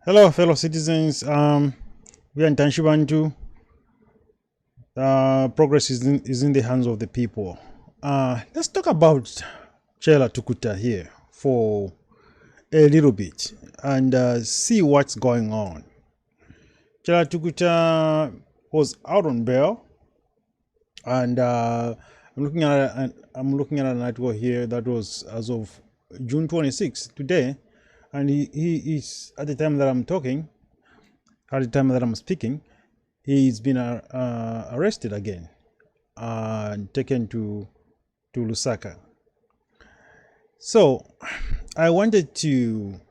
Hello, fellow citizens. We are in Tanshibantu. Progress is in the hands of the people. Let's talk about Chella Tukuta here for a little bit and see what's going on. Chella Tukuta was out on bail, and I'm looking at an article here that was as of June 26th today, and he is at the time that I'm talking, at the time that I'm speaking. He's been arrested again and taken to Lusaka. So I wanted to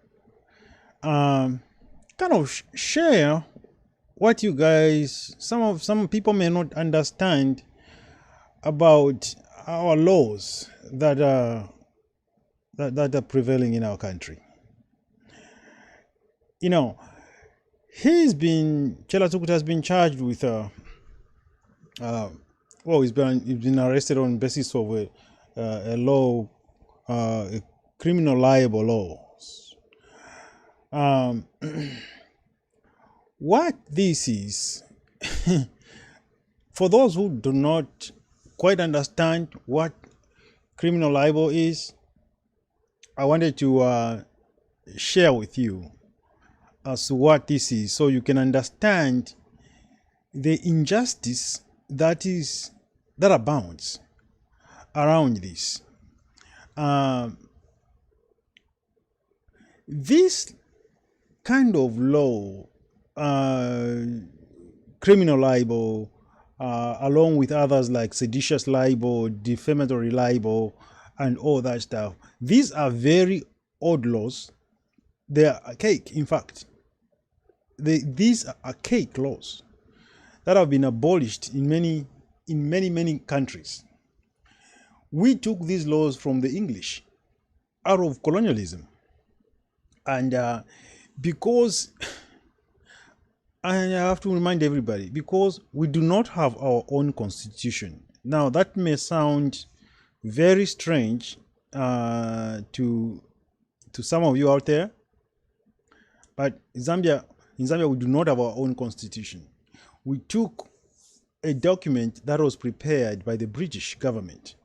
kind of share what you guys, some people may not understand about our laws that are prevailing in our country. You know, Chela Tukuta has been charged with he's been arrested on basis of a law, criminal libel laws. What this is, for those who do not quite understand what criminal libel is, I wanted to share with you as to what this is, so you can understand the injustice that abounds around this. This kind of law, criminal libel, along with others like seditious libel, defamatory libel, and all that stuff, these are very odd laws. They are archaic, in fact. These are archaic laws that have been abolished in many countries. We took these laws from the English out of colonialism, and because, and I have to remind everybody, because we do not have our own constitution. Now that may sound very strange to some of you out there, but in Zambia we do not have our own constitution. We took a document that was prepared by the British government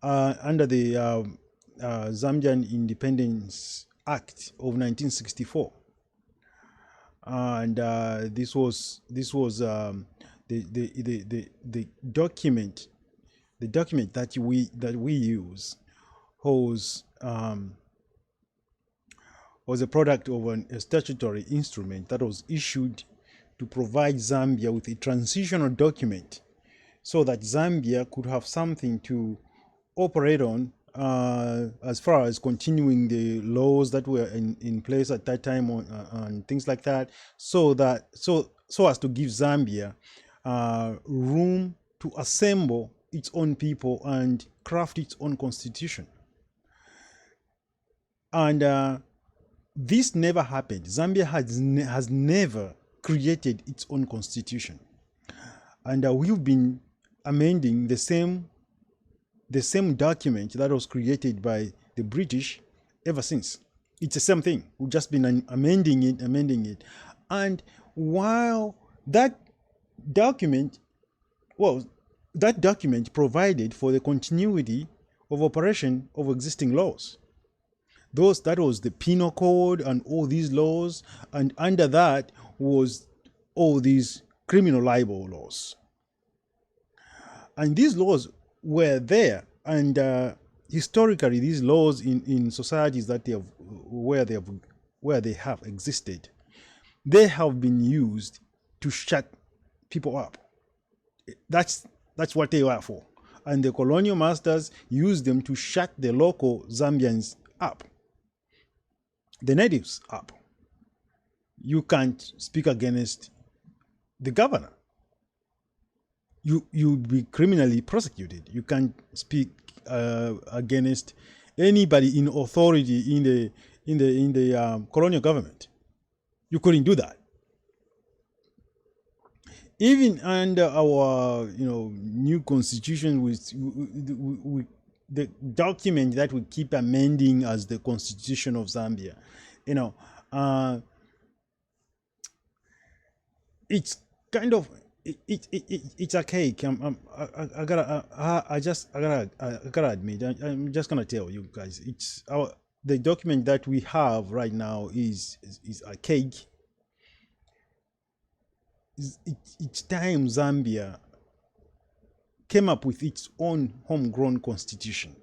under the Zambian Independence Act of 1964, and this was the document. The document that we use was a product of a statutory instrument that was issued to provide Zambia with a transitional document so that Zambia could have something to operate on as far as continuing the laws that were in place at that time and things like that, so as to give Zambia room to assemble its own people and craft its own constitution. And this never happened. Zambia has never created its own constitution, and we've been amending the same document that was created by the British ever since. It's the same thing. We've just been amending it. And while that document provided for the continuity of operation of existing laws. That was the penal code and all these laws, and under that was all these criminal libel laws. And these laws were there, and historically these laws in societies that where they have existed, they have been used to shut people up. That's what they were for, and the colonial masters used them to shut the local Zambians up, the natives up. You can't speak against the governor. You'll be criminally prosecuted. You can't speak against anybody in authority in the colonial government. You couldn't do that. Even under our new constitution, with the document that we keep amending as the Constitution of Zambia, it's kind of it's a cake. I gotta admit, I'm just gonna tell you guys, it's our the document that we have right now is a cake. Each time Zambia came up with its own homegrown constitution,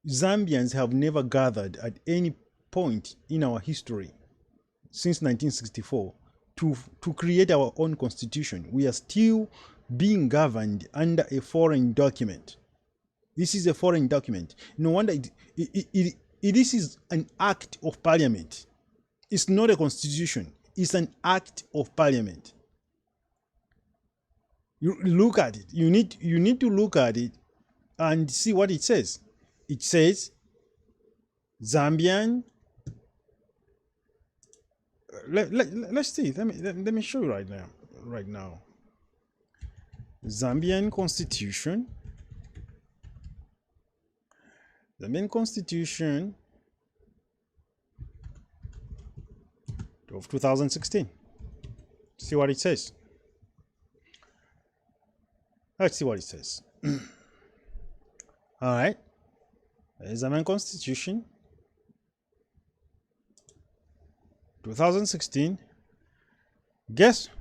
Zambians have never gathered at any point in our history since 1964 to create our own constitution. We are still being governed under a foreign document. This is a foreign document. No wonder this is an act of parliament. It's not a constitution. It's an act of parliament. You look at it. You need to look at it and see what it says. It says Zambian. Let's see. Let me show you right now. Right now, Zambian Constitution. Zambian Constitution of 2016. See what it says. Let's see what it says. All right. Zambian Constitution 2016.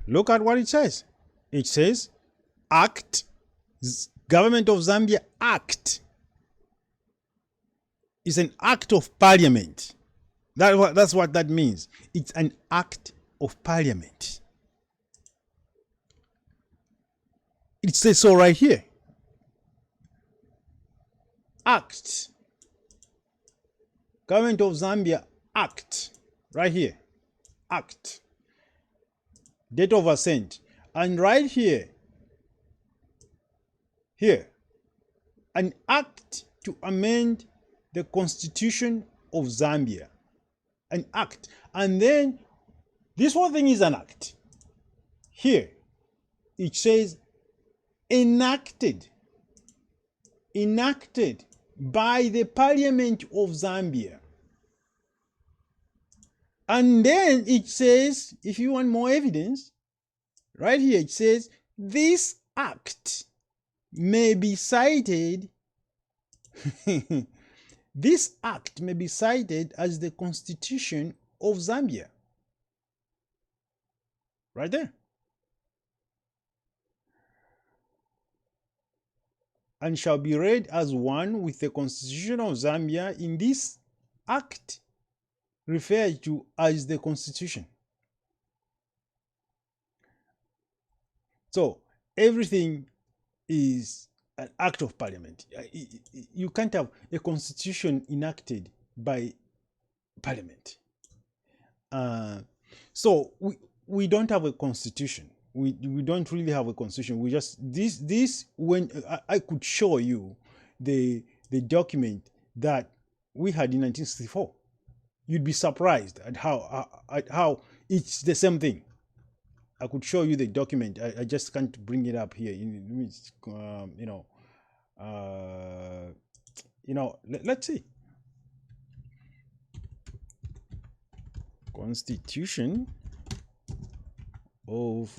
Look at what it says. It says Act, Government of Zambia Act. Is an act of parliament. That's what that means. It's an act of parliament. It says so right here. Act. Government of Zambia Act. Right here. Act. Date of assent. And right here. Here. An act to amend the Constitution of Zambia. An act. And then this whole thing is an act. Here. It says enacted. Enacted by the Parliament of Zambia. And then it says, if you want more evidence, right here it says, this act may be cited this act may be cited as the Constitution of Zambia. Right there. And shall be read as one with the Constitution of Zambia in this act referred to as the Constitution. So everything is an act of parliament. You can't have a constitution enacted by parliament. So we don't have a constitution. We don't really have a constitution. We just this when I could show you the document that we had in 1964, you'd be surprised at how it's the same thing. I could show you the document. I just can't bring it up here. Let's see. Constitution of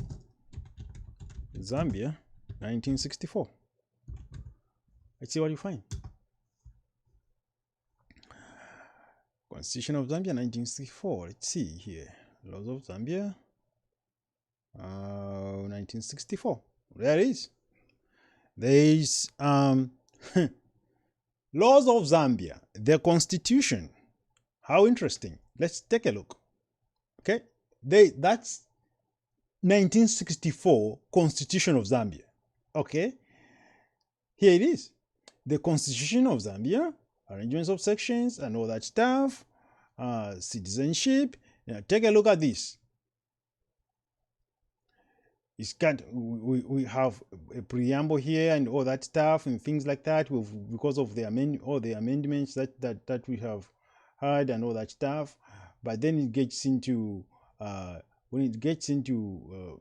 Zambia, 1964. Let's see what you find. Constitution of Zambia, 1964. Let's see here. Laws of Zambia. 1964. There it is. There is Laws of Zambia, the Constitution. How interesting. Let's take a look. Okay, that's 1964 Constitution of Zambia. Okay, here it is. The Constitution of Zambia, arrangements of sections and all that stuff, citizenship. Now, take a look at this. We have a preamble here and all that stuff and things like that because of all the amendments that we have had and all that stuff. But then it gets into when it gets into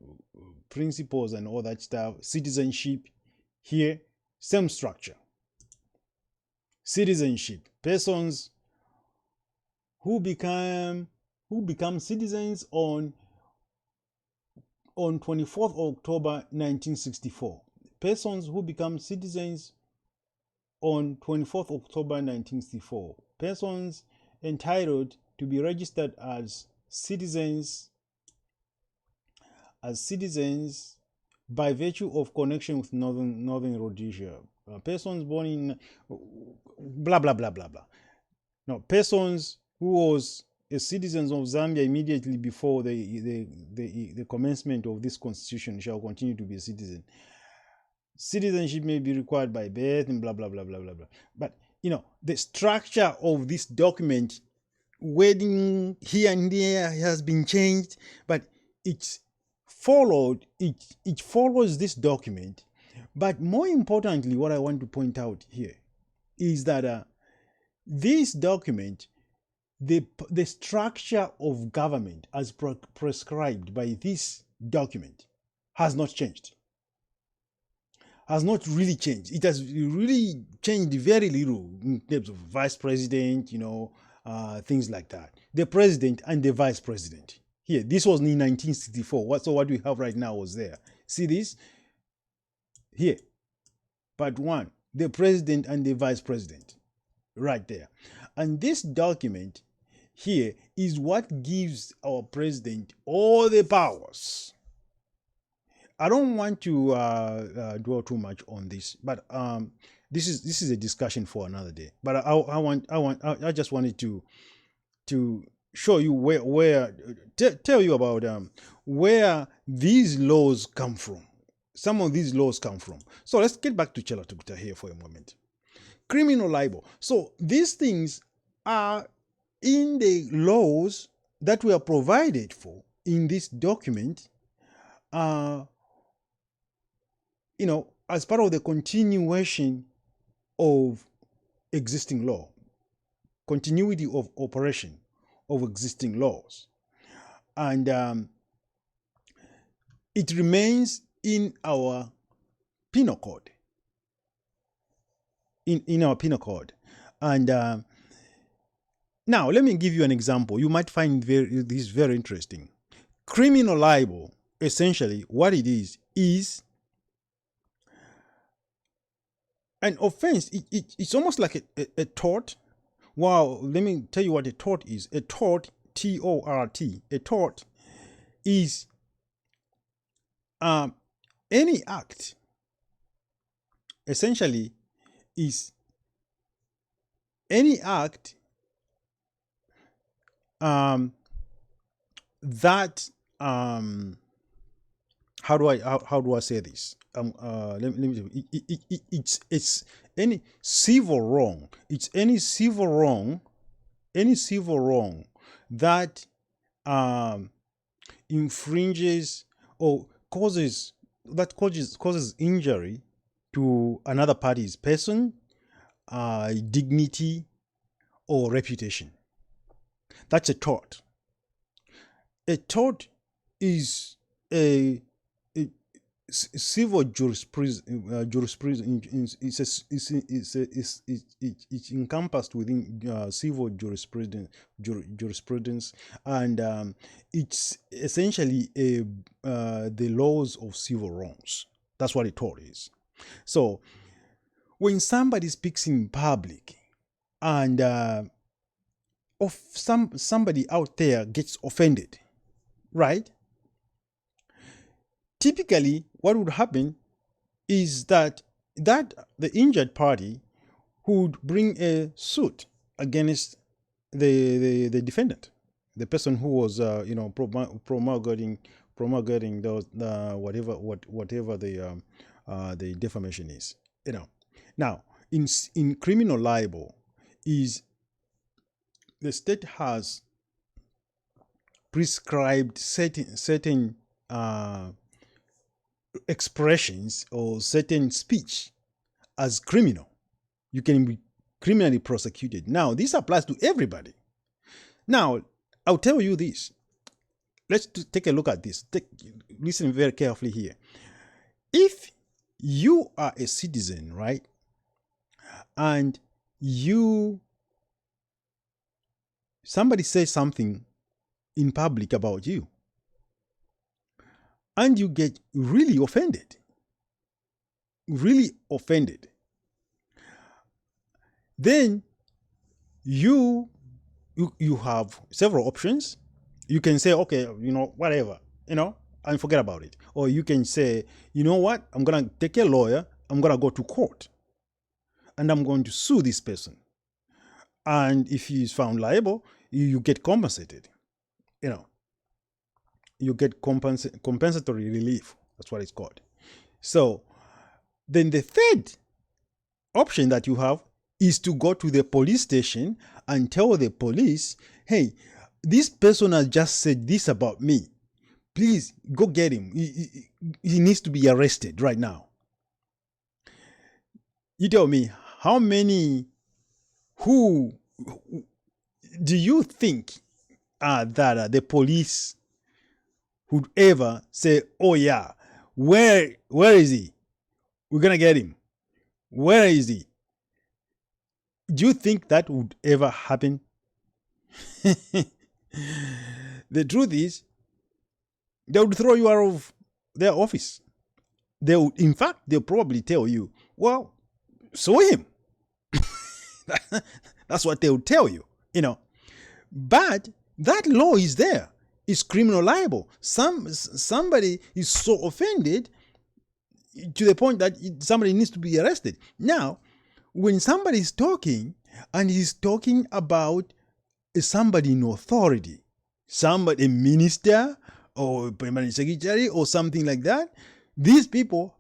principles and all that stuff, citizenship here, same structure. Citizenship, persons who become citizens on on 24th October 1964. Persons who become citizens on 24th October 1964. Persons entitled to be registered as citizens by virtue of connection with Northern Rhodesia. Persons born in blah blah blah blah blah. Now, persons who was a citizens of Zambia immediately before the commencement of this constitution shall continue to be a citizen. Citizenship may be required by birth and blah blah blah blah blah blah. But the structure of this document, wording here and there has been changed, but it follows this document. But more importantly, what I want to point out here is that this document, the structure of government as prescribed by this document has not changed. Has not really changed. It has really changed very little in terms of vice president, things like that. The president and the vice president. Here, this was in 1964. So what we have right now was there. See this? Here, part 1, the president and the vice president. Right there. And this document here is what gives our president all the powers. I don't want to dwell too much on this, but this is a discussion for another day. But I just wanted to show you tell you about where these laws come from. Some of these laws come from. So let's get back to Chella here for a moment. Criminal libel. So these things are in the laws that were provided for in this document. As part of the continuation of existing law, continuity of operation of existing laws. And it remains in our penal code. In our penal code. And now, let me give you an example. You might find this very interesting. Criminal libel, essentially, what it is an offense. It's almost like a tort. Wow, let me tell you what a tort is. A tort, T-O-R-T, a tort is any act, essentially, is any act that how do I say this? Let me it's any civil wrong. It's any civil wrong that infringes or causes injury to another party's person, dignity, or reputation. That's a tort. A tort is a civil jurisprudence. It's encompassed within civil jurisprudence, and it's essentially the laws of civil wrongs. That's what a tort is. So when somebody speaks in public and somebody out there gets offended, right? Typically, what would happen is that the injured party would bring a suit against the defendant, the person who was promulgating those whatever the defamation is. Now in criminal libel, is the state has prescribed certain expressions or certain speech as criminal. You can be criminally prosecuted. Now, this applies to everybody. Now, I'll tell you this. Let's take a look at this. Listen very carefully here. If you are a citizen, right, and somebody says something in public about you, and you get really offended. Really offended. Then you have several options. You can say, okay, whatever, and forget about it. Or you can say, you know what, I'm going to take a lawyer, I'm going to go to court, and I'm going to sue this person. And if he is found liable, you get compensated. You get compensatory relief. That's what it's called. So then the third option that you have is to go to the police station and tell the police, hey, this person has just said this about me. Please go get him. He needs to be arrested right now. You tell me, how many, who do you think that the police would ever say, oh yeah, where is he? We're going to get him. Where is he? Do you think that would ever happen? The truth is, they would throw you out of their office. In fact, they'll probably tell you, well, sue him. That's what they'll tell you, But that law is there. It's criminal libel. Somebody is so offended to the point that somebody needs to be arrested. Now, when somebody is talking and he's talking about somebody in authority, a minister or permanent secretary or something like that, these people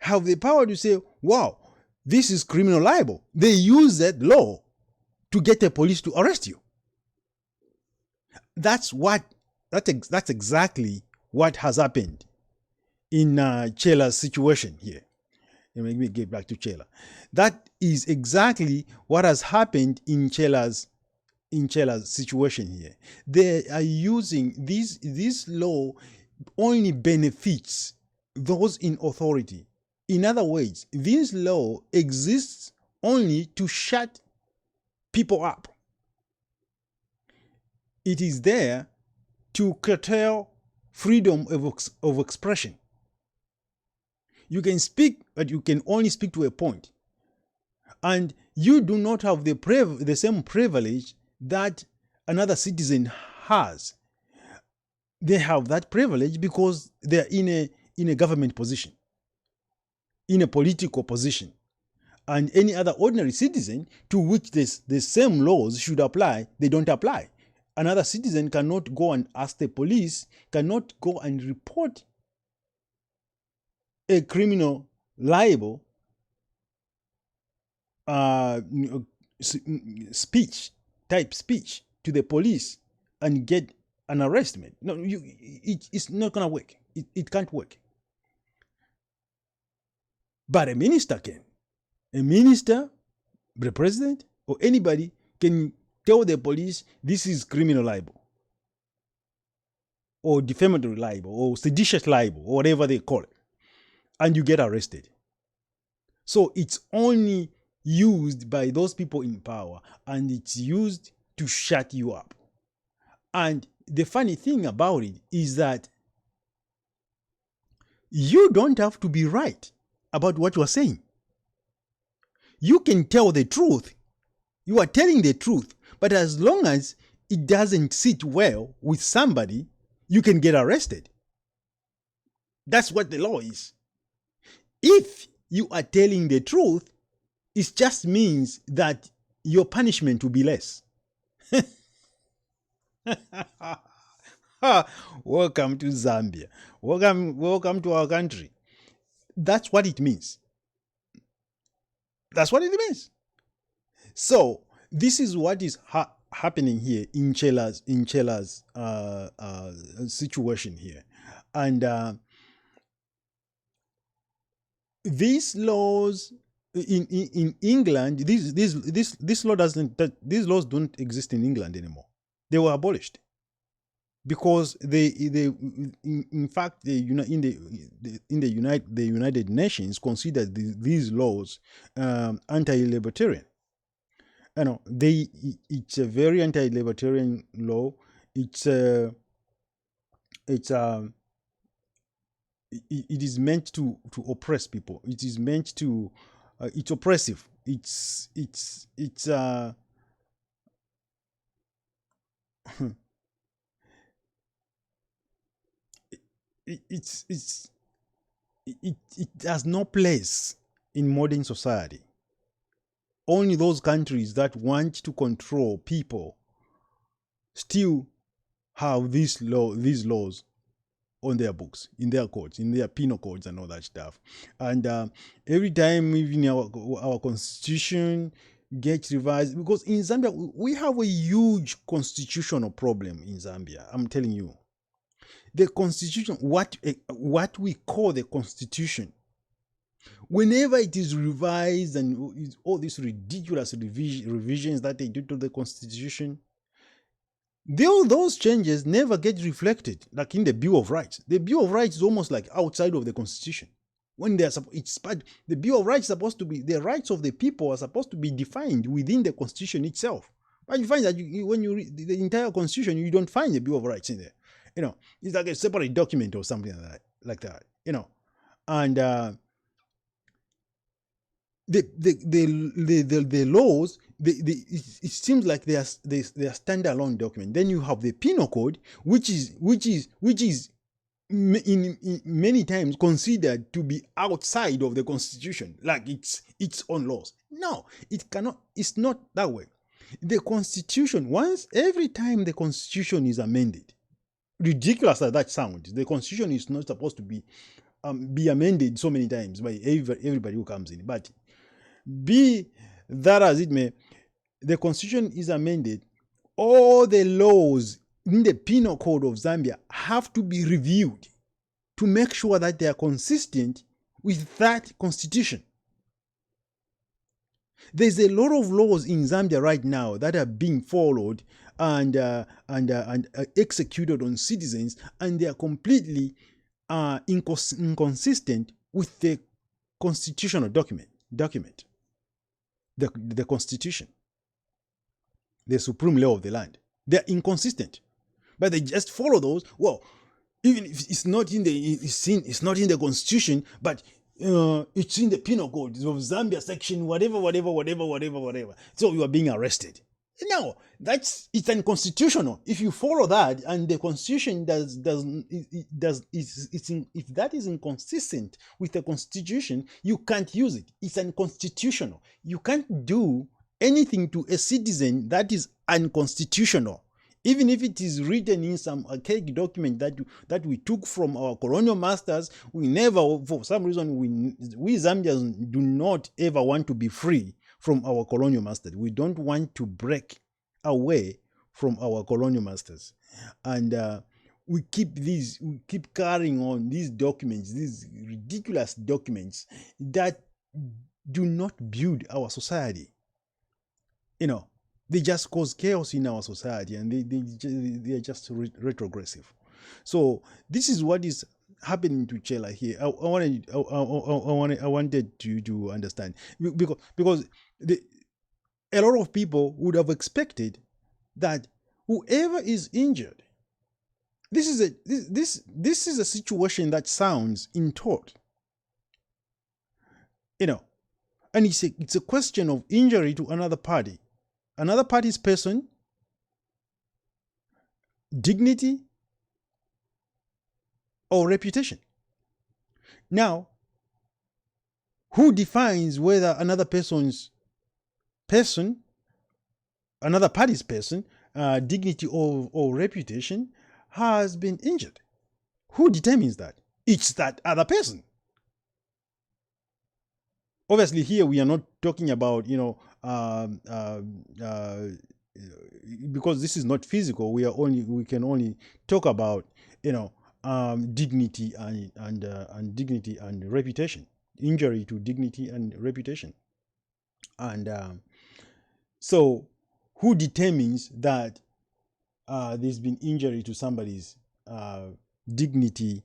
have the power to say, wow, this is criminal libel. They use that law to get the police to arrest you. That's exactly what has happened in Chella's situation here. Let me get back to Chella. That is exactly what has happened in Chella's situation here. They are using this law only benefits those in authority. In other words, this law exists only to shut people up. It is there to curtail freedom of expression. You can speak, but you can only speak to a point. And you do not have the same privilege that another citizen has. They have that privilege because they're in a government position, in a political position. And any other ordinary citizen to which the same laws should apply, they don't apply. Another citizen cannot go and ask the police, cannot go and report a criminal libel speech to the police and get an arrestment. No, it's not going to work. It can't work. But a minister can. A minister, the president, or anybody can tell the police this is criminal libel, or defamatory libel, or seditious libel, or whatever they call it, and you get arrested. So it's only used by those people in power, and it's used to shut you up. And the funny thing about it is that you don't have to be right about what you are saying. You can tell the truth. You are telling the truth. But as long as it doesn't sit well with somebody, you can get arrested. That's what the law is. If you are telling the truth, it just means that your punishment will be less. Welcome to Zambia. Welcome to our country. That's what it means. That's what it means. So this is what is happening here in Chella's situation here, and these laws in England, this law these laws don't exist in England anymore. They were abolished because in fact the United Nations considered these laws anti-libertarian. It's a very anti-libertarian law. It's it is meant to oppress people. It is meant to it's oppressive. It's it's it has no place in modern society. Only those countries that want to control people still have these laws on their books, in their codes, in their penal codes and all that stuff. And every time even our constitution gets revised, because in Zambia we have a huge constitutional problem in Zambia. I'm telling you, the constitution, what we call the constitution, whenever it is revised and all these ridiculous revisions that they do to the constitution, those changes never get reflected, like in the Bill of Rights. The Bill of Rights is almost like outside of the Constitution. When it's part, the Bill of Rights is supposed to be, the rights of the people are supposed to be defined within the Constitution itself. But you find that when you read the entire Constitution, you don't find the Bill of Rights in there. It's like a separate document or something like that. And the laws, it seems like they are standalone document. Then you have the penal code, which is in many times considered to be outside of the Constitution, like it's its own laws. No, it cannot. It's not that way. The Constitution, every time the Constitution is amended, ridiculous as that sounds, the Constitution is not supposed to be amended so many times by everybody who comes in. But be that as it may, the Constitution is amended. All the laws in the Penal Code of Zambia have to be reviewed to make sure that they are consistent with that Constitution. There's a lot of laws in Zambia right now that are being followed and executed on citizens, and they are completely inconsistent with the constitutional document. The Constitution, the supreme law of the land. They're inconsistent, but they just follow those. Well, even if it's not in the Constitution, but it's in the Penal Code of Zambia section whatever. So you are being arrested. No, it's unconstitutional. If you follow that and the Constitution if that is inconsistent with the Constitution, you can't use it. It's unconstitutional. You can't do anything to a citizen that is unconstitutional, even if it is written in some archaic document that we took from our colonial masters. We never, for some reason, we Zambians do not ever want to be free from our colonial masters. We don't want to break away from our colonial masters, and we keep carrying on these documents, these ridiculous documents that do not build our society. They just cause chaos in our society, and they are just retrogressive. So this is what is happening to Chella here. I wanted you to understand, because a lot of people would have expected that whoever is injured, this is a situation that sounds in tort, and it's a question of injury to another party's person, dignity, or reputation. Now, who defines whether another party's person, dignity or reputation has been injured? Who determines that? It's that other person. Obviously, here we are not talking about, because this is not physical. We can only talk about, dignity and dignity and reputation, injury to dignity and reputation, and so who determines that there's been injury to somebody's dignity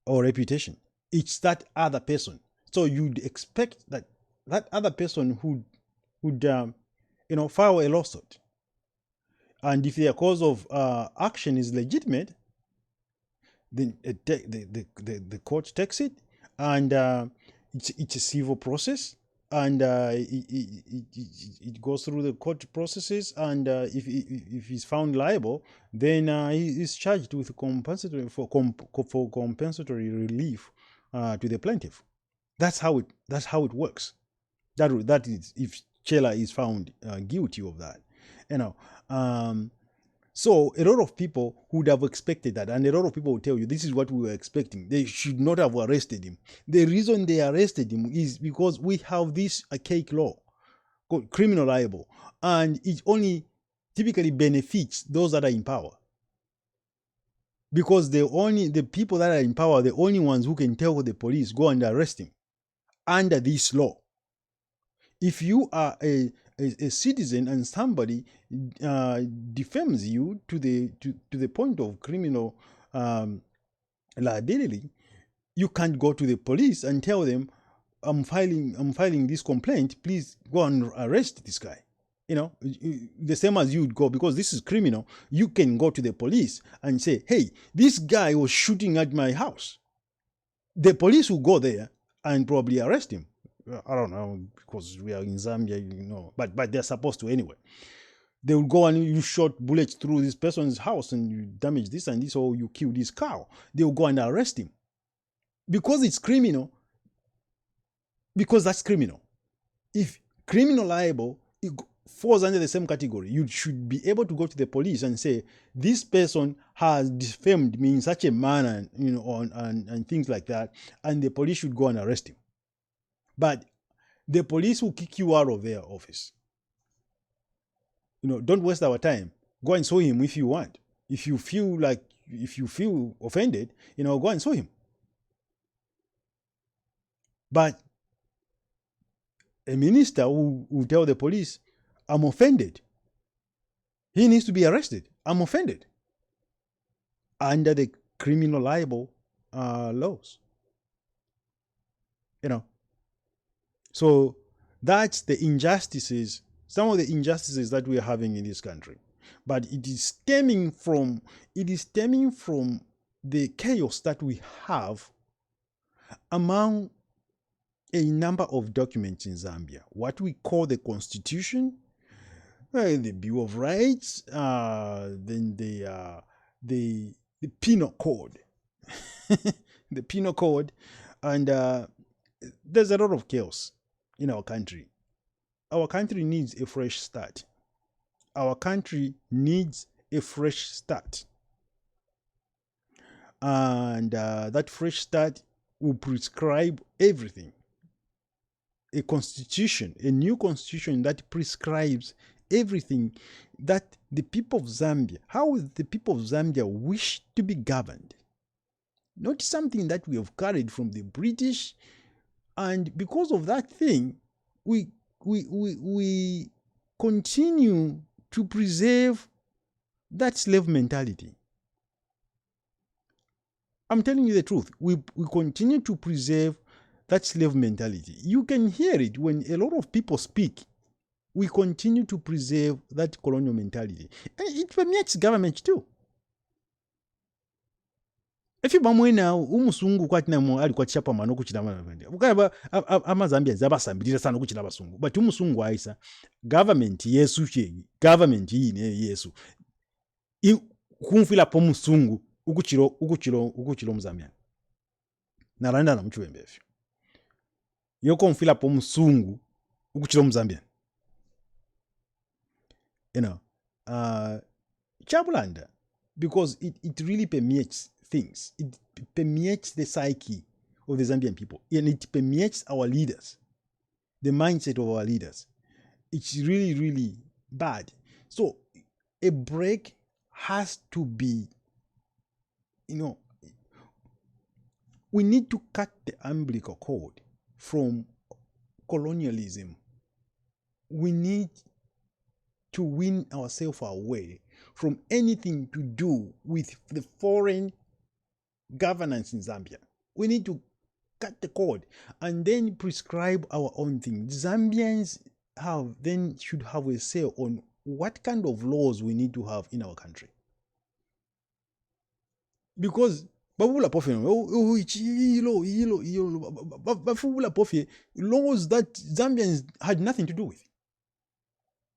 or reputation? It's that other person. So you'd expect that other person would file a lawsuit, and if their cause of action is legitimate, then the court takes it, and it's a civil process, and it goes through the court processes, and if he's found liable, then he is charged with compensatory for compensatory relief to the plaintiff. That's how it works. That is if Chella is found guilty of that, you know. So a lot of people would have expected that, and a lot of people will tell you this is what we were expecting. They should not have arrested him. The reason they arrested him is because we have this archaic law called criminal libel, and it only typically benefits those that are in power. Because the people that are in power are the only ones who can tell the police go and arrest him under this law. If you are a citizen and somebody defames you to the point of criminal liability, you can't go to the police and tell them, I'm filing this complaint, please go and arrest this guy. You know, the same as you would go, because this is criminal, you can go to the police and say, hey, this guy was shooting at my house. The police will go there and probably arrest him. I don't know, because we are in Zambia, you know, but they're supposed to anyway. They will go and you shot bullets through this person's house and you damage this and this, or you kill this cow. They will go and arrest him. Because it's criminal, because that's criminal. If criminal libel falls under the same category, you should be able to go to the police and say, this person has defamed me in such a manner, you know, and things like that, and the police should go and arrest him. But the police will kick you out of their office. You know, don't waste our time. Go and sue him if you want. If you feel offended, you know, go and sue him. But a minister will tell the police, I'm offended. He needs to be arrested. I'm offended. Under the criminal libel laws. You know. So that's the injustices, some of the injustices that we are having in this country. But it is stemming from the chaos that we have among a number of documents in Zambia. What we call the Constitution, the Bill of Rights, then the Penal Code, the Penal Code, and there's a lot of chaos in our country. Our country needs a fresh start. Our country needs a fresh start. And that fresh start will prescribe everything. A constitution, a new constitution that prescribes everything that the people of Zambia, how the people of Zambia wish to be governed. Not something that we have carried from the British. And because of that thing, we continue to preserve that slave mentality. I'm telling you the truth. We continue to preserve that slave mentality. You can hear it when a lot of people speak. We continue to preserve that colonial mentality. And it permeates government too. If you bamwena umusungu kwatina ali kwa chapa mano kuchita mavende. Ukaba amazambia zabasambirira sana kuchita basungu. But umusungu aisa government yesu chenyi. Government yine yesu. Kumfila po musungu ukuchiro mzambia. Naranda na mchuwembe efyo. Yoko mfila po musungu ukuchiro mzambia. You know, Chabulanda, because it really permeates things. It permeates the psyche of the Zambian people, and it permeates our leaders, the mindset of our leaders. It's really, really bad. So a break has to be, you know, we need to cut the umbilical cord from colonialism. We need to win ourselves away from anything to do with the foreign governance in Zambia. We need to cut the cord and then prescribe our own thing. Zambians should have a say on what kind of laws we need to have in our country. Because babula pofie bafula pofie laws that Zambians had nothing to do with.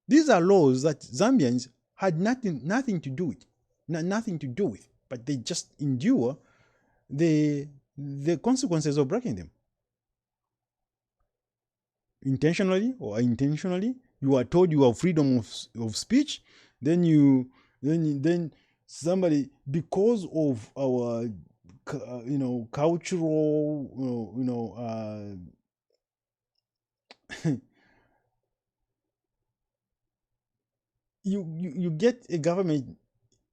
These are laws that Zambians had nothing to do with, nothing to do with, but they just endure the consequences of breaking them. Intentionally or unintentionally, you are told you have freedom of speech, then somebody, because of our cultural you get a government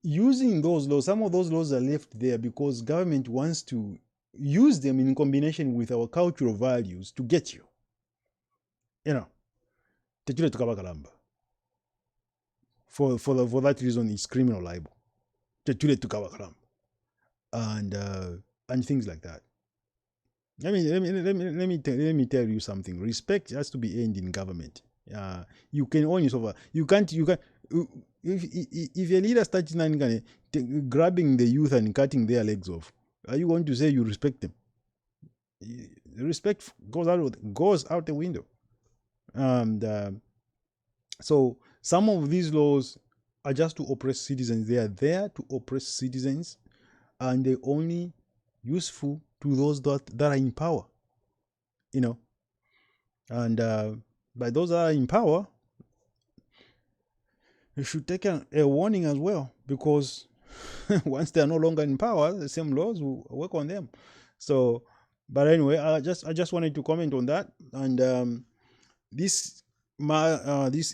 using those laws. Some of those laws are left there because government wants to use them in combination with our cultural values to get you. Techule tukabakalamba. For that reason, it's criminal libel. Techule tukabakalamba. And things like that. Let me tell you something. Respect has to be earned in government. You can own yourself. You can't. If a leader starts grabbing the youth and cutting their legs off, are you going to say you respect them? Respect goes out the window. And so some of these laws are just to oppress citizens. They are there to oppress citizens, and they're only useful to those that are in power. And by those that are in power, you should take a warning as well, because once they are no longer in power, the same laws will work on them. So, but anyway, I just wanted to comment on that. And this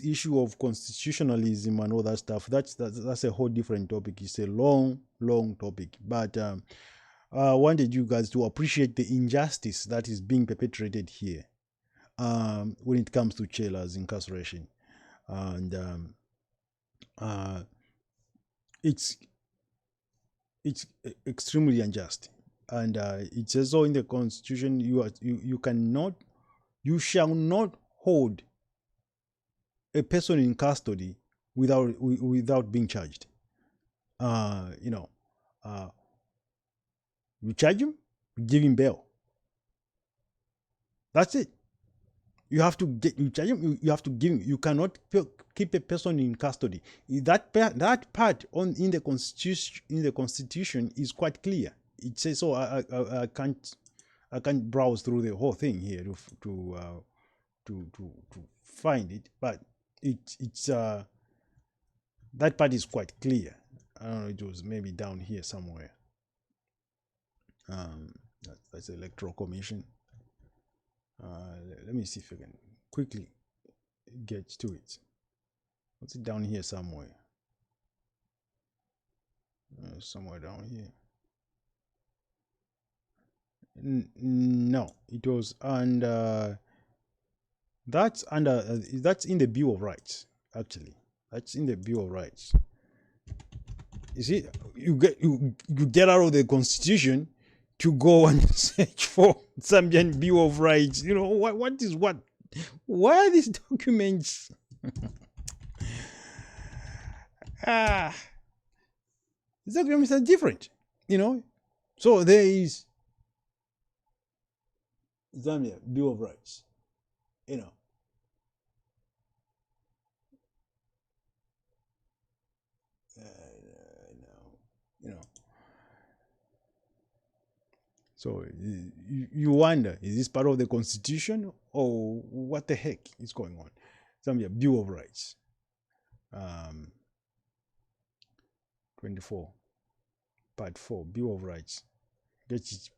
issue of constitutionalism and all that stuff, that's a whole different topic. It's a long topic. But I wanted you guys to appreciate the injustice that is being perpetrated here when it comes to Chella's incarceration. And it's extremely unjust. And it says so in the Constitution, you shall not hold a person in custody without being charged. You charge him, give him bail. That's it. You have to charge him. You have to give him. You cannot keep a person in custody. That part in the Constitution is quite clear. It says so. I can't browse through the whole thing here to find it, but it's that part is quite clear. I don't know. It was maybe down here somewhere. That's the Electoral Commission. Let me see if I can quickly get to it. What's it down here somewhere? Somewhere down here. No, it was under. That's in the Bill of Rights. Actually, that's in the Bill of Rights. You see, you get out of the Constitution to go and search for Zambian Bill of Rights. What is what? Why are these documents? These documents are different. So there is Zambia Bill of Rights. So you wonder, is this part of the Constitution or what the heck is going on? Zambia Bill of Rights, 24, Part 4, Bill of Rights. It's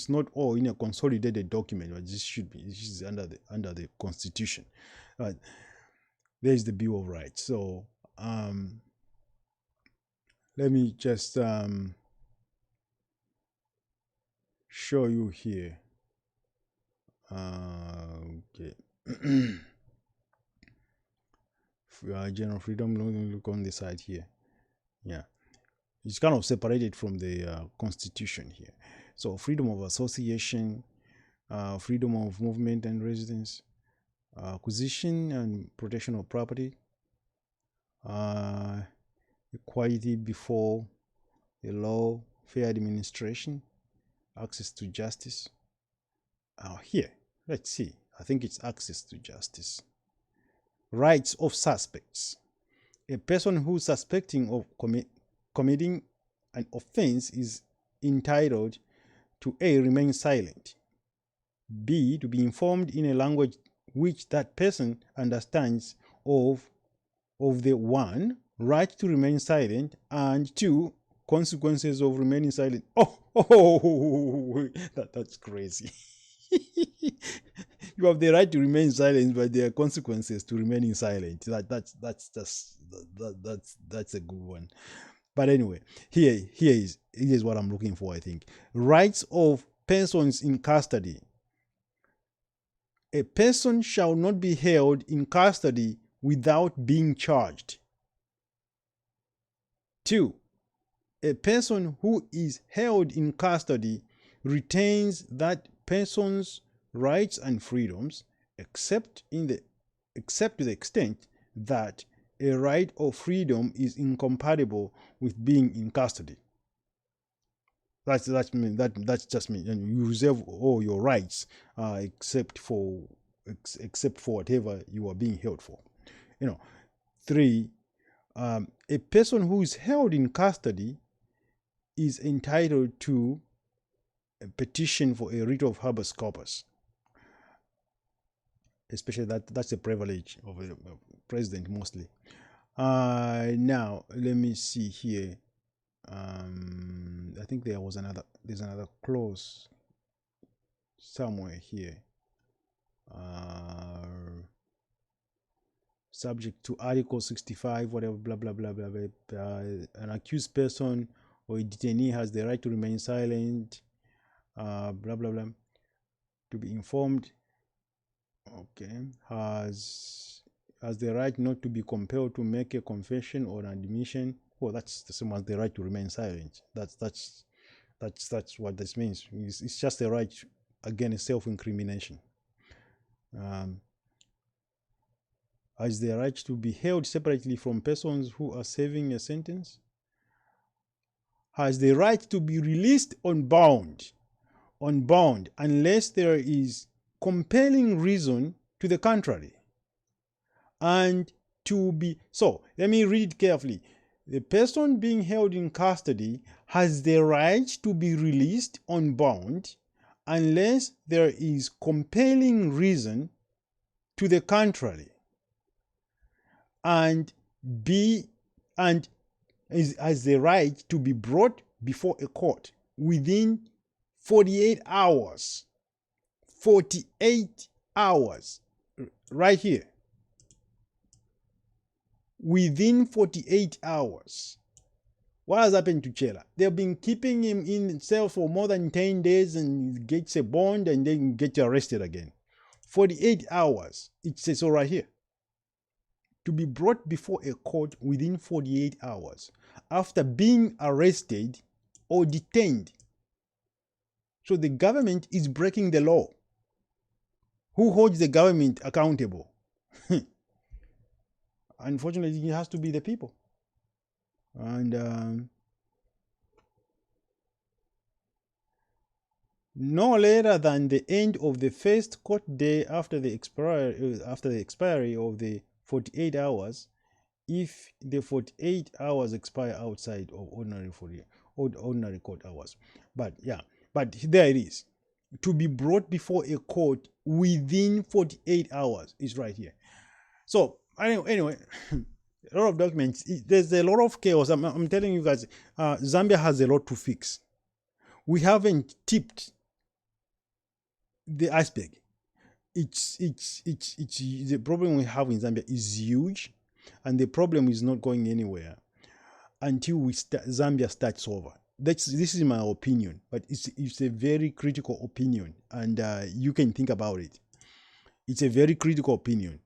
not all in a consolidated document, but this is under the Constitution. There's the Bill of Rights. So let me just show you here. Okay. General freedom, look on the side here. Yeah, it's kind of separated from the Constitution here. So freedom of association, freedom of movement and residence, acquisition and protection of property, equality before the law, fair administration, access to justice. Here, let's see. I think it's access to justice. Rights of suspects. A person who is suspecting of committing an offense is entitled to A, remain silent, B, to be informed in a language which that person understands of the 1, right to remain silent, and 2, consequences of remaining silent. That's crazy. You have the right to remain silent, but there are consequences to remaining silent. That's a good one. But anyway, here is what I'm looking for, I think. Rights of persons in custody. A person shall not be held in custody without being charged. 2. A person who is held in custody retains that person's rights and freedoms, except to the extent that a right of freedom is incompatible with being in custody. That's just me. And you reserve all your rights except for whatever you are being held for. 3. A person who is held in custody is entitled to a petition for a writ of habeas corpus. Especially that's a privilege of a president mostly. Now let me see here. I think there's another clause somewhere here. Subject to Article 65, whatever, blah blah blah blah blah. An accused person or a detainee has the right to remain silent. Blah blah blah. To be informed. Okay. Has the right not to be compelled to make a confession or an admission. Oh, that's the same as the right to remain silent. That's what this means. It's just a right against self-incrimination. Has the right to be held separately from persons who are serving a sentence. Has the right to be released on bond unless there is compelling reason to the contrary. And to be so, let me read it carefully. The person being held in custody has the right to be released on bond unless there is compelling reason to the contrary, and has the right to be brought before a court within 48 hours. 48 hours, right here. Within 48 hours. What has happened to Chella? They've been keeping him in cell for more than 10 days and he gets a bond and then gets arrested again. 48 hours. It says so right here. To be brought before a court within 48 hours after being arrested or detained. So the government is breaking the law. Who holds the government accountable? Unfortunately, it has to be the people. And no later than the end of the first court day after the expiry of the 48 hours, if the 48 hours expire outside of ordinary court hours. But there it is. To be brought before a court within 48 hours is right here. So anyway, a lot of documents. There's a lot of chaos. I'm telling you guys, Zambia has a lot to fix. We haven't tipped the iceberg. It's the problem we have in Zambia is huge, and the problem is not going anywhere until Zambia starts over. This is my opinion, but it's a very critical opinion, and you can think about it. It's a very critical opinion.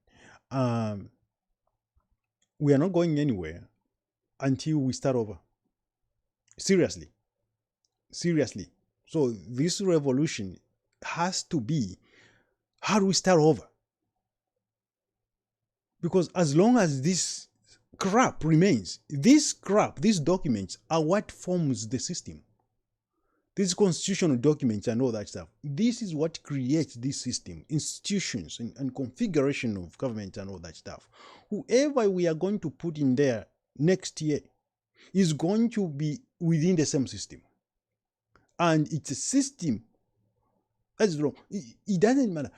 We are not going anywhere until we start over. Seriously. So this revolution has to be, how do we start over? Because as long as this crap remains, these documents are what forms the system. these constitutional documents and all that stuff. This is what creates this system, institutions and configuration of government and all that stuff. Whoever we are going to put in there next year is going to be within the same system. And it's a system that's wrong. It doesn't matter.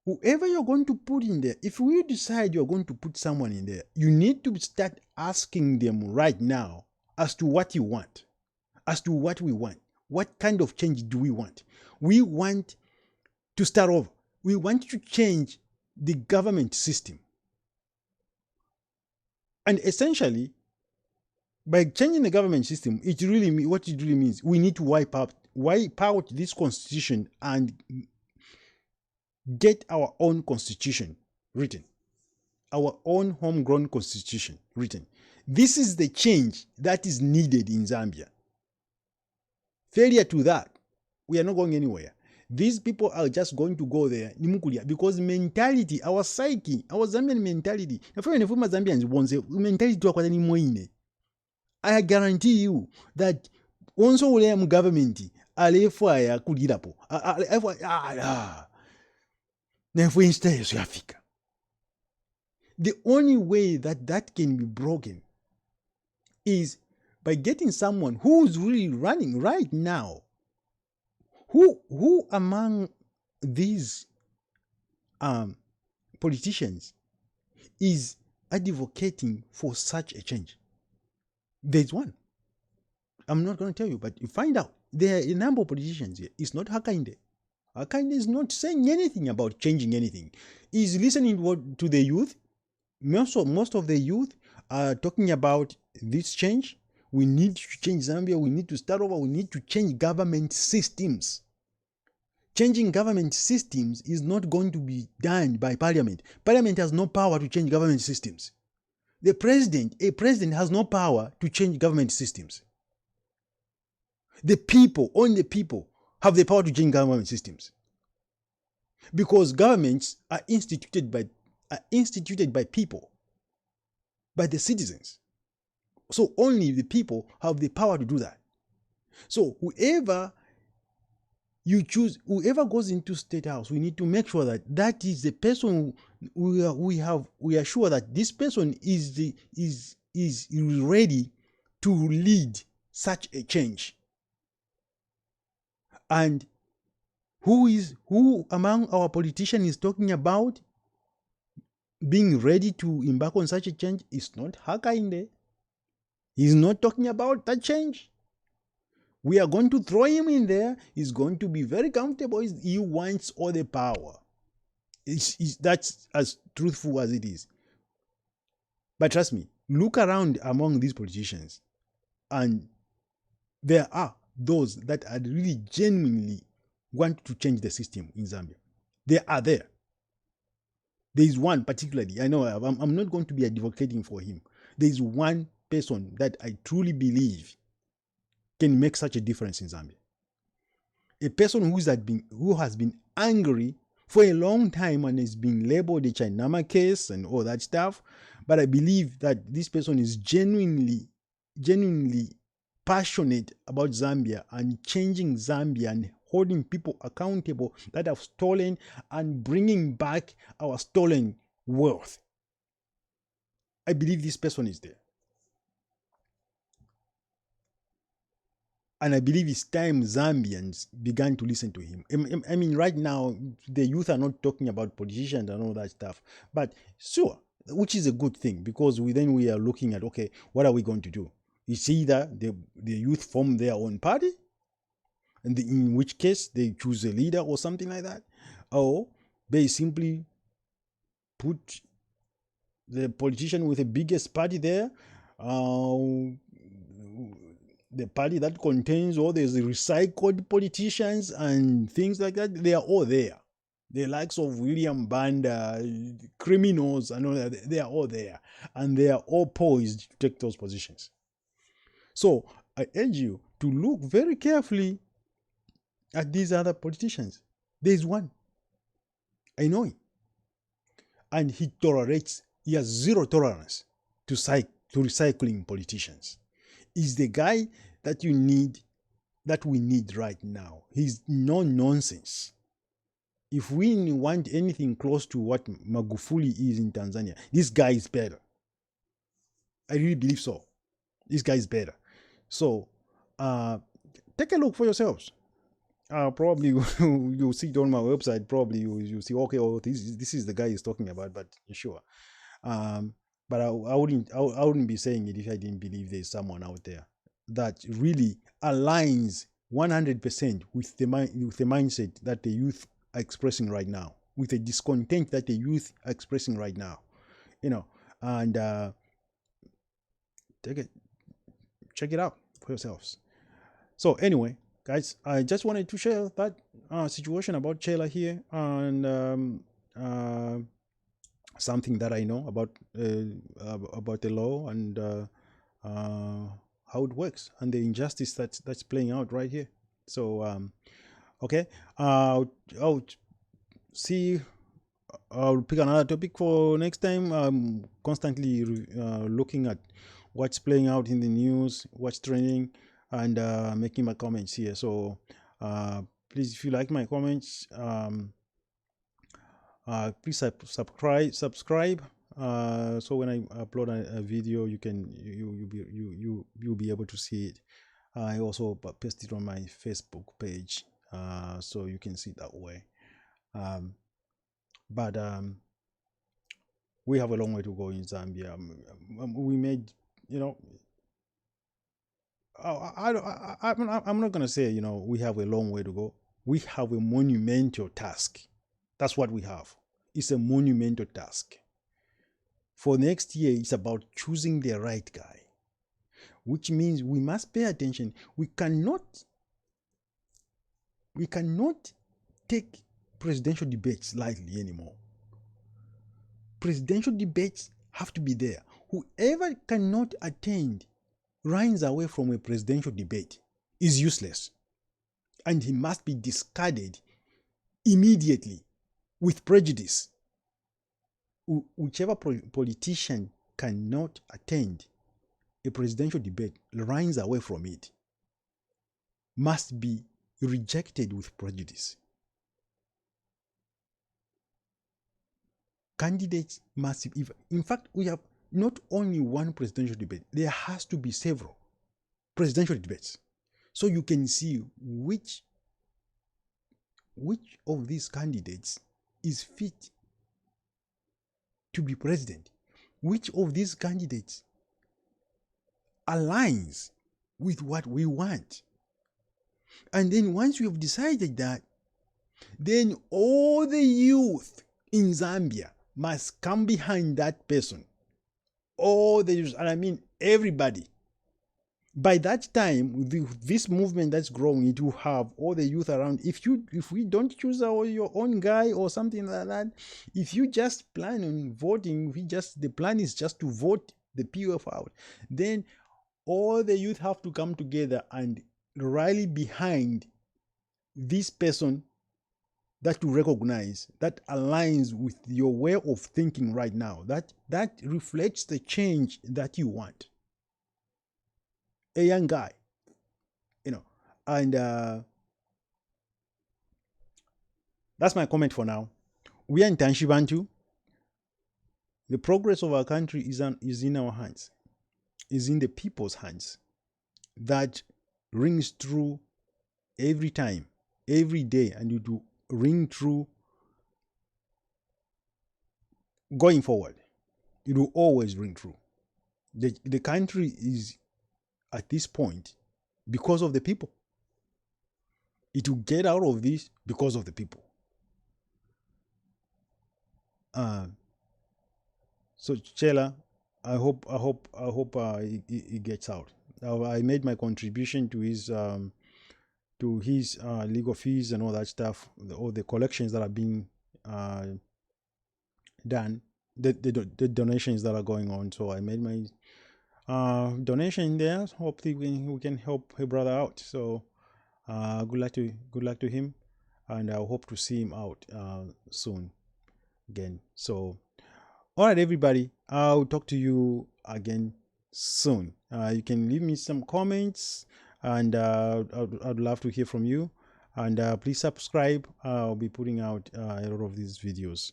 Whoever you're going to put in there, if we decide you're going to put someone in there, you need to start asking them right now as to what you want, as to what we want. What kind of change do we want? We want to start over. We want to change the government system. And essentially, by changing the government system, what it really means, we need to wipe out this constitution and get our own constitution written, our own homegrown constitution written. This is the change that is needed in Zambia. Failure to that, we are not going anywhere. These people are just going to go there because mentality, our psyche, our Zambian mentality, I guarantee you that once we government alefaya kulirapo the only way that can be broken is by getting someone who's really running right now. Who among these politicians is advocating for such a change? There's one. I'm not going to tell you, but you find out. There are a number of politicians here. It's not Hakainde. Hakainde is not saying anything about changing anything. He's listening to the youth. Most of the youth are talking about this change. We need to change Zambia. We need to start over. We need to change government systems. Changing government systems is not going to be done by parliament. Parliament has no power to change government systems. A president has no power to change government systems. Only the people have the power to change government systems. Because governments are instituted by people, by the citizens. So only the people have the power to do that. So whoever you choose, whoever goes into State House, we need to make sure that is the person we are sure that this person is ready to lead such a change. And who among our politicians is talking about being ready to embark on such a change is not Hakainde. He's not talking about that change. We are going to throw him in there. He's going to be very comfortable. He wants all the power. That's as truthful as it is. But trust me, look around among these politicians, and there are those that are really genuinely want to change the system in Zambia. They are there. There is one particularly. I know I'm not going to be advocating for him. There is one person that I truly believe can make such a difference in Zambia. A person who has been angry for a long time and has been labeled the Chainama case and all that stuff. But I believe that this person is genuinely passionate about Zambia and changing Zambia and holding people accountable that have stolen and bringing back our stolen wealth. I believe this person is there. And I believe it's time Zambians began to listen to him. I mean, right now, the youth are not talking about politicians and all that stuff. But sure, which is a good thing, because we are looking at, okay, what are we going to do? It's either the youth form their own party, and in which case they choose a leader or something like that, or they simply put the politician with the biggest party there, the party that contains all these recycled politicians and things like that. They are all there. The likes of William Banda, criminals and all that, they are all there. And they are all poised to take those positions. So I urge you to look very carefully at these other politicians. There is one. I know him. And he has zero tolerance to recycling politicians. Is the guy that you need, that we need right now. He's no nonsense. If we want anything close to what Magufuli is in Tanzania, this guy is better. I really believe so. This guy is better. So take a look for yourselves. Probably you'll see it on my website. Probably you see, okay, oh, this is the guy he's talking about. But sure, but I wouldn't be saying it if I didn't believe there's someone out there that really aligns 100% with the mindset that the youth are expressing right now, with the discontent that the youth are expressing right now, and check it out for yourselves. So anyway, guys, I just wanted to share that situation about Chella here, and something that I know about the law and how it works and the injustice that's playing out right here. So okay, I'll see. I'll pick another topic for next time. I'm constantly looking at what's playing out in the news, what's trending, and making my comments here. So please, if you like my comments, please subscribe. So when I upload a video, you'll be able to see it. I also paste it on my Facebook page, so you can see it that way. But we have a long way to go in Zambia. We made, I'm not gonna say we have a long way to go. We have a monumental task. That's what we have. It's a monumental task. For next year, it's about choosing the right guy, which means we must pay attention. We cannot take presidential debates lightly anymore. Presidential debates have to be there. Whoever cannot attend, runs away from a presidential debate, is useless, and he must be discarded immediately with prejudice. Whichever politician cannot attend a presidential debate, runs away from it, must be rejected with prejudice. Candidates must, in fact, we have not only one presidential debate, there has to be several presidential debates. So you can see which of these candidates is fit to be president, which of these candidates aligns with what we want. And then once we have decided that, then all the youth in Zambia must come behind that person. All the youth, and I mean everybody. By that time, this movement that's growing, it will have all the youth around. If we don't choose your own guy or something like that, if you just plan on voting, the plan is just to vote the POF out, then all the youth have to come together and rally behind this person that you recognize, that aligns with your way of thinking right now, that reflects the change that you want. A young guy, and that's my comment for now. We are in Tanshibantu. The progress of our country is in our hands, is in the people's hands. That rings true every time, every day, and it will ring true going forward. It will always ring true. The country is at this point because of the people. It will get out of this because of the people. So Chella, I hope it gets out. I made my contribution to his legal fees and all that stuff, all the collections that are being done, the donations that are going on. So I made my donation there. Hopefully we can help a brother out. So good luck to him, and I hope to see him out soon again. So all right, everybody, I'll talk to you again soon. You can leave me some comments, and I'd love to hear from you. And please subscribe. I'll be putting out a lot of these videos.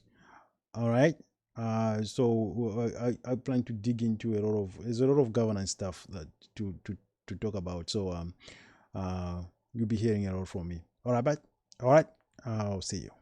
All right. So I plan to dig into there's a lot of governance stuff that to talk about. So you'll be hearing a lot from me. All right, but all right. I'll see you.